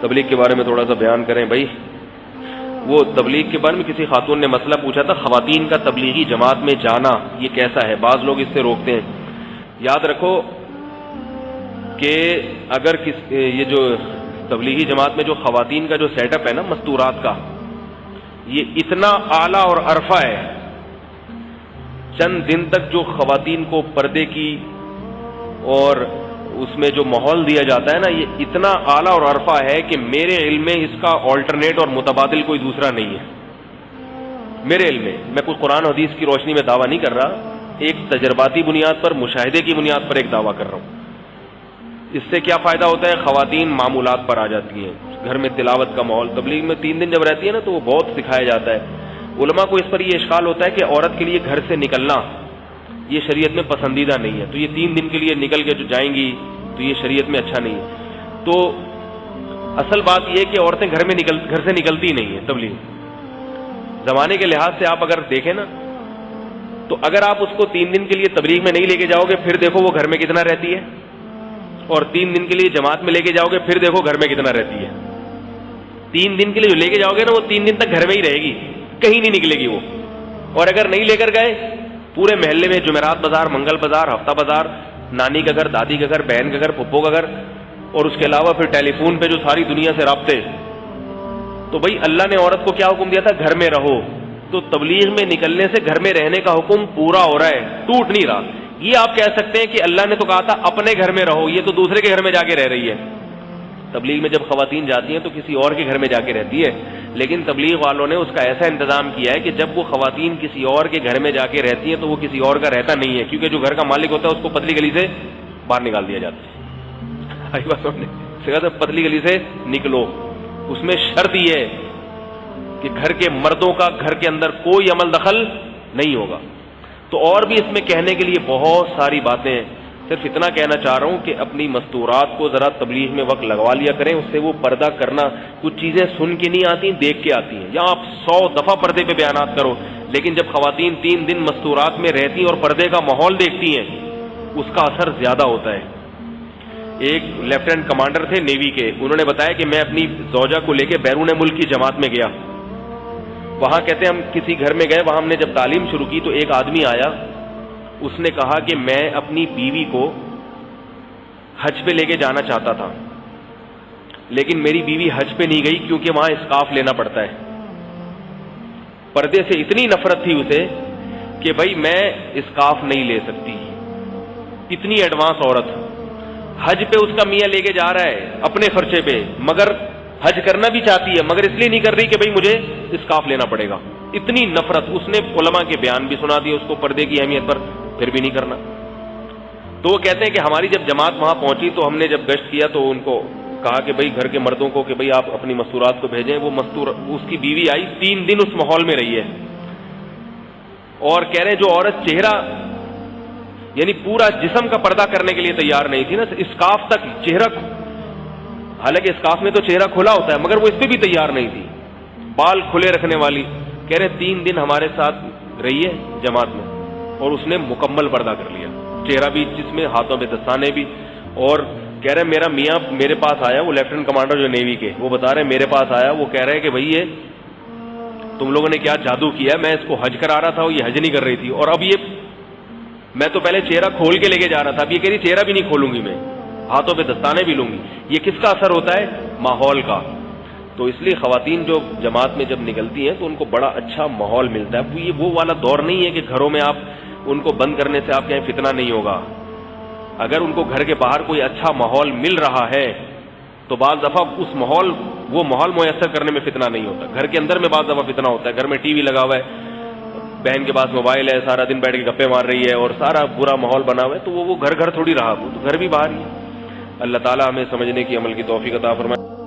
تبلیغ کے بارے میں تھوڑا سا بیان کریں بھائی. وہ تبلیغ کے بارے میں کسی خاتون نے مسئلہ پوچھا تھا، خواتین کا تبلیغی جماعت میں جانا یہ کیسا ہے؟ بعض لوگ اس سے روکتے ہیں. یاد رکھو کہ اگر یہ جو تبلیغی جماعت میں جو خواتین کا جو سیٹ اپ ہے نا مستورات کا، یہ اتنا اعلیٰ اور عرفہ ہے. چند دن تک جو خواتین کو پردے کی اور اس میں جو ماحول دیا جاتا ہے نا، یہ اتنا اعلیٰ اور عرفہ ہے کہ میرے علم میں اس کا آلٹرنیٹ اور متبادل کوئی دوسرا نہیں ہے. میرے علم میں کوئی قرآن و حدیث کی روشنی میں دعویٰ نہیں کر رہا، ایک تجرباتی بنیاد پر، مشاہدے کی بنیاد پر ایک دعویٰ کر رہا ہوں. اس سے کیا فائدہ ہوتا ہے؟ خواتین معمولات پر آ جاتی ہیں، گھر میں تلاوت کا ماحول. تبلیغ میں 3 دن جب رہتی ہے نا تو وہ بہت سکھایا جاتا ہے. علماء کو اس پر یہ اشکال ہوتا ہے کہ عورت کے لیے گھر سے نکلنا یہ شریعت میں پسندیدہ نہیں ہے، تو یہ 3 دن کے لیے نکل کے جو جائیں گی تو یہ شریعت میں اچھا نہیں ہے. تو اصل بات یہ کہ عورتیں گھر سے نکلتی نہیں ہیں. تبلیغ زمانے کے لحاظ سے آپ اگر دیکھیں نا تو اگر آپ اس کو 3 دن کے لیے تبلیغ میں نہیں لے کے جاؤ گے، پھر دیکھو وہ گھر میں کتنا رہتی ہے، اور 3 دن کے لیے جماعت میں لے کے جاؤ گے پھر دیکھو گھر میں کتنا رہتی ہے. 3 دن کے لیے جو لے کے جاؤ گے نا وہ 3 دن تک گھر میں ہی رہے گی، کہیں نہیں نکلے گی وہ. اور اگر نہیں لے کر گئے، پورے محلے میں جمعرات بازار، منگل بازار، ہفتہ بازار، نانی کا گھر، دادی کا گھر، بہن کا گھر، پھپھو کا گھر، اور اس کے علاوہ پھر ٹیلی فون پہ جو ساری دنیا سے رابطے. تو بھائی اللہ نے عورت کو کیا حکم دیا تھا؟ گھر میں رہو. تو تبلیغ میں نکلنے سے گھر میں رہنے کا حکم پورا ہو رہا ہے، ٹوٹ نہیں رہا. یہ آپ کہہ سکتے ہیں کہ اللہ نے تو کہا تھا اپنے گھر میں رہو، یہ تو دوسرے کے گھر میں جا کے رہ رہی ہے. تبلیغ میں جب خواتین جاتی ہیں تو کسی اور کے گھر میں جا کے رہتی ہے، لیکن تبلیغ والوں نے اس کا ایسا انتظام کیا ہے کہ جب وہ خواتین کسی اور کے گھر میں جا کے رہتی ہیں تو وہ کسی اور کا رہتا نہیں ہے، کیونکہ جو گھر کا مالک ہوتا ہے اس کو پتلی گلی سے باہر نکال دیا جاتا ہے. پتلی گلی سے نکلو. اس میں شرط یہ ہے کہ گھر کے مردوں کا گھر کے اندر کوئی عمل دخل نہیں ہوگا. تو اور بھی اس میں کہنے کے لیے بہت ساری باتیں ہیں. صرف اتنا کہنا چاہ رہا ہوں کہ اپنی مستورات کو ذرا تبلیغ میں وقت لگوا لیا کریں، اس سے وہ پردہ کرنا. کچھ چیزیں سن کے نہیں آتی، دیکھ کے آتی ہیں. یا آپ 100 دفعہ پردے پہ بیانات کرو، لیکن جب خواتین 3 دن مستورات میں رہتی اور پردے کا ماحول دیکھتی ہیں اس کا اثر زیادہ ہوتا ہے. ایک لیفٹیننٹ کمانڈر تھے نیوی کے، انہوں نے بتایا کہ میں اپنی زوجہ کو لے کے بیرون ملک کی جماعت میں گیا. وہاں کہتے ہیں ہم کسی گھر میں گئے، وہاں ہم نے جب تعلیم شروع کی تو ایک آدمی آیا، اس نے کہا کہ میں اپنی بیوی کو حج پہ لے کے جانا چاہتا تھا، لیکن میری بیوی حج پہ نہیں گئی کیونکہ وہاں اسکارف لینا پڑتا ہے. پردے سے اتنی نفرت تھی اسے کہ بھائی میں اسکارف نہیں لے سکتی. اتنی ایڈوانس عورت حج پہ اس کا میاں لے کے جا رہا ہے اپنے خرچے پہ، مگر حج کرنا بھی چاہتی ہے، مگر اس لیے نہیں کر رہی کہ بھائی مجھے اسکارف لینا پڑے گا. اتنی نفرت. اس نے علماء کے بیان بھی سنا دیے اس کو پردے کی اہمیت پر، پھر بھی نہیں کرنا. تو وہ کہتے ہیں کہ ہماری جب جماعت وہاں پہنچی تو ہم نے جب گشت کیا تو ان کو کہا کہ بھائی گھر کے مردوں کو کہ بھائی آپ اپنی مستورات کو بھیجیں. وہ اس کی بیوی آئی، 3 دن اس ماحول میں رہی ہے، اور کہہ رہے ہیں جو عورت چہرہ یعنی پورا جسم کا پردہ کرنے کے لیے تیار نہیں تھی نا، اسکارف تک چہرہ، حالانکہ اسکارف میں تو چہرہ کھلا ہوتا ہے مگر وہ اس پہ بھی تیار نہیں تھی، بال کھلے رکھنے والی. کہہ رہے 3 دن ہمارے ساتھ رہی ہے جماعت میں اور اس نے مکمل پردہ کر لیا، چہرہ بھی جس میں، ہاتھوں پہ دستانے بھی. اور کہہ رہے میرا میاں میرے پاس آیا، وہ لیفٹیننٹ کمانڈر جو نیوی کے، وہ بتا رہے میرے پاس آیا، وہ کہہ رہے کہ بھائی یہ تم لوگوں نے کیا جادو کیا ہے، میں اس کو حج کرا رہا تھا اور یہ حج نہیں کر رہی تھی، اور اب یہ میں تو پہلے چہرہ کھول کے لے کے جا رہا تھا، اب یہ کہہ رہی چہرہ بھی نہیں کھولوں گی، میں ہاتھوں پہ دستانے بھی لوں گی. یہ کس کا اثر ہوتا ہے؟ ماحول کا. تو اس لیے خواتین جو جماعت میں جب نکلتی ہیں تو ان کو بڑا اچھا ماحول ملتا ہے. یہ وہ والا دور نہیں ہے کہ گھروں میں آپ ان کو بند کرنے سے آپ کہیں فتنہ نہیں ہوگا. اگر ان کو گھر کے باہر کوئی اچھا ماحول مل رہا ہے تو بعض دفعہ وہ ماحول میسر کرنے میں فتنہ نہیں ہوتا. گھر کے اندر میں بعض دفعہ فتنہ ہوتا ہے. گھر میں ٹی وی لگا ہوا ہے، بہن کے پاس موبائل ہے، سارا دن بیٹھ کے گپے مار رہی ہے اور سارا برا ماحول بنا ہوا ہے، تو وہ گھر تھوڑی رہا، وہ تو گھر بھی باہر ہی ہے. اللہ تعالیٰ ہمیں سمجھنے کی، عمل کی توفیق عطا فرمائے.